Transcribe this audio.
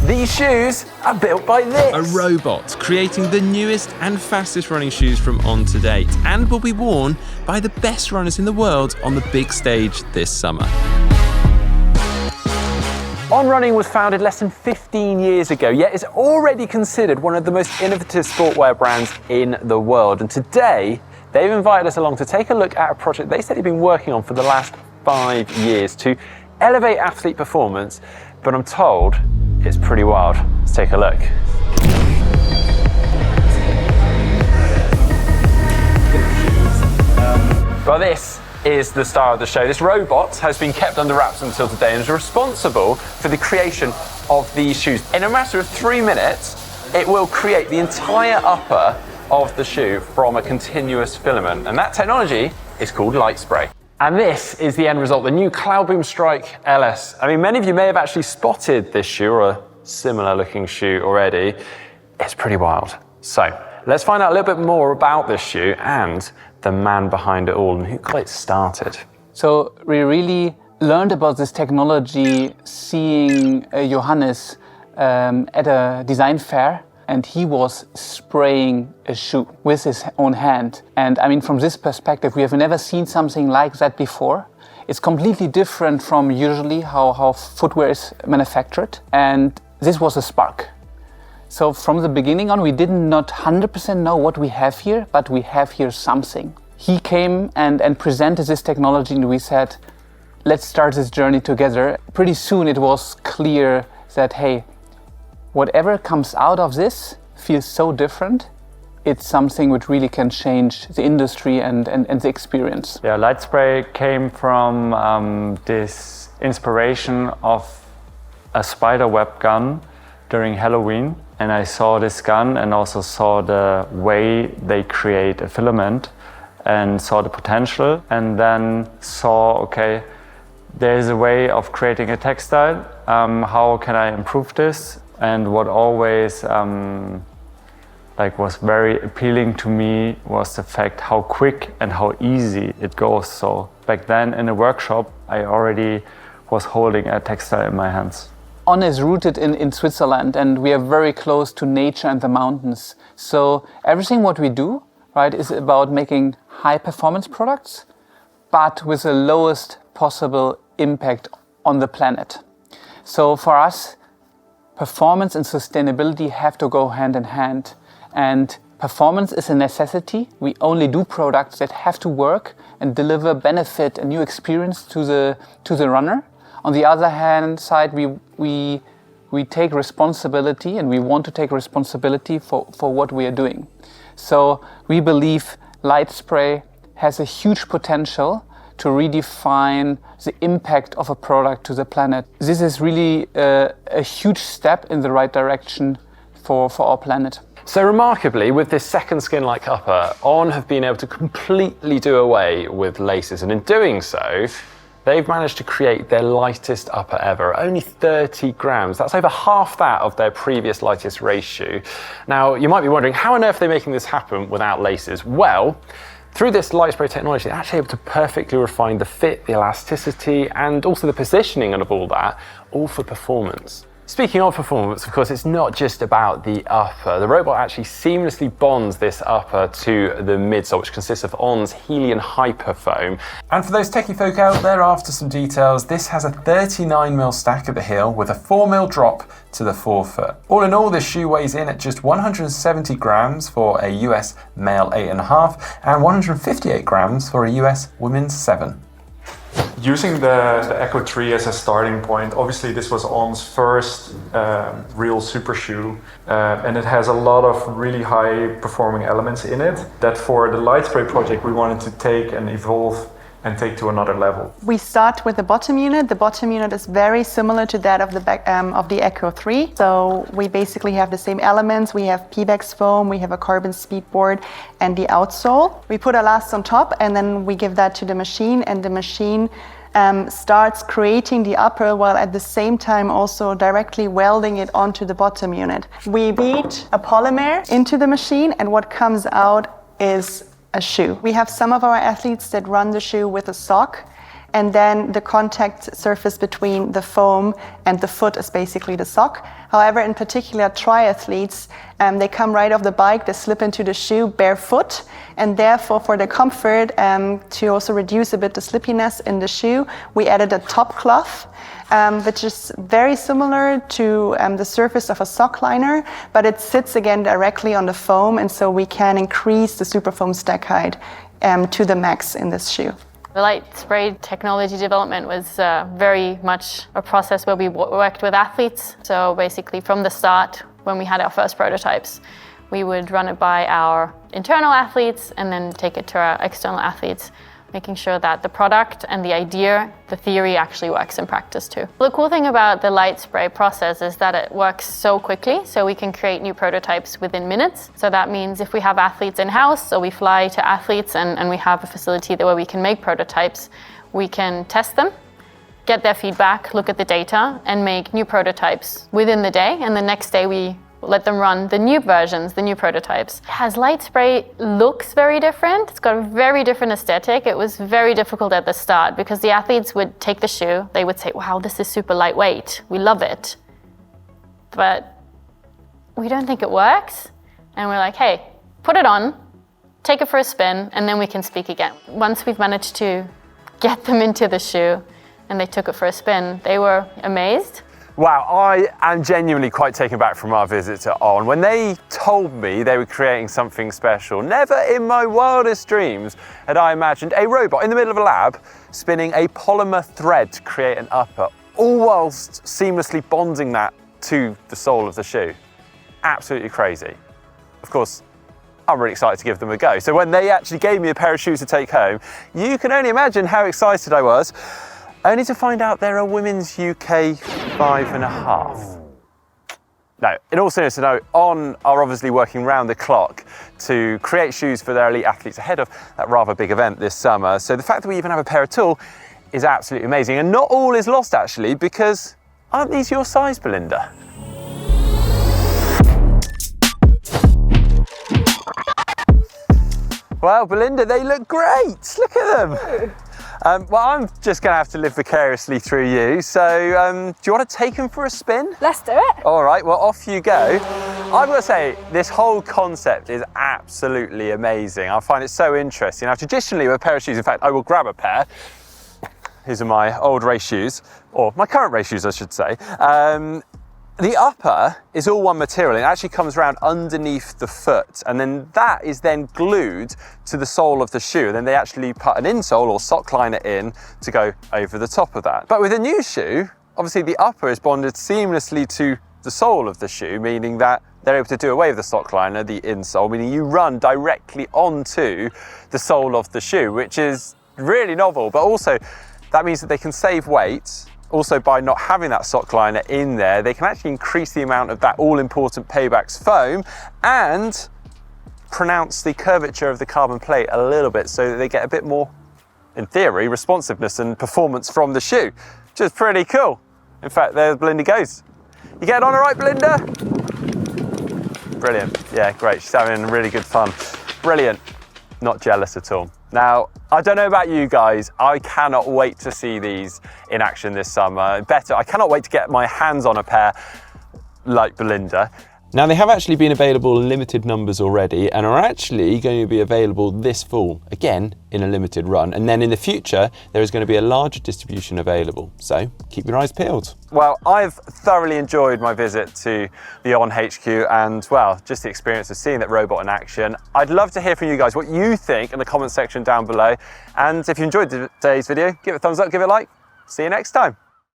These shoes are built by this. A robot creating the newest and fastest running shoes from On to date, and will be worn by the best runners in the world on the big stage this summer. On Running was founded less than 15 years ago, yet is already considered one of the most innovative sportwear brands in the world. And today, they've invited us along to take a look at a project they said they've been working on for the last 5 years to elevate athlete performance, but I'm told it's pretty wild. Let's take a look. Well, this is the star of the show. This robot has been kept under wraps until today and is responsible for the creation of these shoes. In a matter of 3 minutes, it will create the entire upper of the shoe from a continuous filament, and that technology is called LightSpray. And this is the end result, the new Cloudboom Strike LS. I mean, many of you may have actually spotted this shoe or a similar looking shoe already. It's pretty wild. So let's find out a little bit more about this shoe and the man behind it all and who got it started. So we really learned about this technology seeing Johannes at a design fair, and he was spraying a shoe with his own hand. And I mean, from this perspective, we have never seen something like that before. It's completely different from usually how footwear is manufactured. And this was a spark. So from the beginning on, we did not 100% know what we have here, but we have here something. He came and presented this technology, and we said, let's start this journey together. Pretty soon it was clear that, hey, whatever comes out of this feels so different. It's something which really can change the industry and the experience. Yeah, LightSpray came from this inspiration of a spider web gun during Halloween. And I saw this gun and also saw the way they create a filament and saw the potential, and then saw, okay, there's a way of creating a textile. How can I improve this? And what always was very appealing to me was the fact how quick and how easy it goes. So back then in a workshop, I already was holding a textile in my hands. On is rooted in Switzerland, and we are very close to nature and the mountains. So everything what we do, right, is about making high performance products, but with the lowest possible impact on the planet. So for us, performance and sustainability have to go hand in hand. And performance is a necessity. We only do products that have to work and deliver benefit and new experience to the runner. On the other hand side, we take responsibility, and we want to take responsibility for what we are doing. So we believe LightSpray has a huge potential to redefine the impact of a product to the planet. This is really a huge step in the right direction for our planet. So remarkably, with this second skin-like upper, On have been able to completely do away with laces, and in doing so, they've managed to create their lightest upper ever, only 30 grams. That's over half that of their previous lightest race shoe. Now, you might be wondering, how on earth are they making this happen without laces? Well, through this LightSpray technology, they're actually able to perfectly refine the fit, the elasticity, and also the positioning of all that, all for performance. Speaking of performance, of course, it's not just about the upper. The robot actually seamlessly bonds this upper to the midsole, which consists of On's Helion Hyperfoam. And for those techie folk out there after some details, this has a 39mm stack at the heel with a 4mm drop to the forefoot. All in all, this shoe weighs in at just 170 grams for a US male 8.5 and 158 grams for a US women's 7. Using the Echo 3 as a starting point, obviously this was On's first real super shoe, and it has a lot of really high performing elements in it that for the LightSpray project we wanted to take and evolve and take to another level. We start with the bottom unit. The bottom unit is very similar to that of the Echo 3. So we basically have the same elements. We have Pebax foam, we have a carbon speedboard, and the outsole. We put elast on top, and then we give that to the machine, and the machine starts creating the upper while at the same time also directly welding it onto the bottom unit. We beat a polymer into the machine, and what comes out is a shoe. We have some of our athletes that run the shoe with a sock, and then the contact surface between the foam and the foot is basically the sock. However, in particular, triathletes, they come right off the bike, they slip into the shoe barefoot, and therefore for the comfort, to also reduce a bit the slippiness in the shoe, we added a top cloth, which is very similar to the surface of a sock liner, but it sits again directly on the foam, and so we can increase the super foam stack height to the max in this shoe. The LightSpray technology development was very much a process where we worked with athletes. So basically from the start, when we had our first prototypes, we would run it by our internal athletes and then take it to our external athletes, making sure that the product and the idea, the theory actually works in practice too. The cool thing about the LightSpray process is that it works so quickly, so we can create new prototypes within minutes. So that means if we have athletes in-house, so we fly to athletes and we have a facility where we can make prototypes, we can test them, get their feedback, look at the data, and make new prototypes within the day, and the next day we let them run the new versions, the new prototypes. As LightSpray looks very different, it's got a very different aesthetic. It was very difficult at the start because the athletes would take the shoe, they would say, wow, this is super lightweight, we love it. But we don't think it works. And we're like, hey, put it on, take it for a spin, and then we can speak again. Once we've managed to get them into the shoe and they took it for a spin, they were amazed. Wow, I am genuinely quite taken back from our visit to On. When they told me they were creating something special, never in my wildest dreams had I imagined a robot in the middle of a lab spinning a polymer thread to create an upper, all whilst seamlessly bonding that to the sole of the shoe. Absolutely crazy. Of course, I'm really excited to give them a go. So when they actually gave me a pair of shoes to take home, you can only imagine how excited I was. Only to find out they're a women's UK 5.5. No, in all seriousness, no, On are obviously working round the clock to create shoes for their elite athletes ahead of that rather big event this summer. So the fact that we even have a pair at all is absolutely amazing. And not all is lost actually, because aren't these your size, Belinda? Well, Belinda, they look great. Look at them. Well, I'm just going to have to live vicariously through you. So do you want to take them for a spin? Let's do it. All right, well, off you go. I've got to say, this whole concept is absolutely amazing. I find it so interesting. Now, traditionally with a pair of shoes, in fact, I will grab a pair. These are my old race shoes, or my current race shoes, I should say. The upper is all one material. It actually comes around underneath the foot, and then that is then glued to the sole of the shoe. And then they actually put an insole or sock liner in to go over the top of that. But with a new shoe, obviously the upper is bonded seamlessly to the sole of the shoe, meaning that they're able to do away with the sock liner, the insole, meaning you run directly onto the sole of the shoe, which is really novel. But also that means that they can save weight. Also, by not having that sock liner in there, they can actually increase the amount of that all-important Paybacks foam and pronounce the curvature of the carbon plate a little bit so that they get a bit more, in theory, responsiveness and performance from the shoe, which is pretty cool. In fact, there Belinda goes. You getting on all right, Belinda? Brilliant. Yeah, great. She's having really good fun. Brilliant. Not jealous at all. Now, I don't know about you guys, I cannot wait to see these in action this summer. I cannot wait to get my hands on a pair like Belinda. Now, they have actually been available in limited numbers already and are actually going to be available this fall, again, in a limited run. And then in the future, there is going to be a larger distribution available. So keep your eyes peeled. Well, I've thoroughly enjoyed my visit to the On HQ and, well, just the experience of seeing that robot in action. I'd love to hear from you guys what you think in the comment section down below. And if you enjoyed today's video, give it a thumbs up, give it a like. See you next time.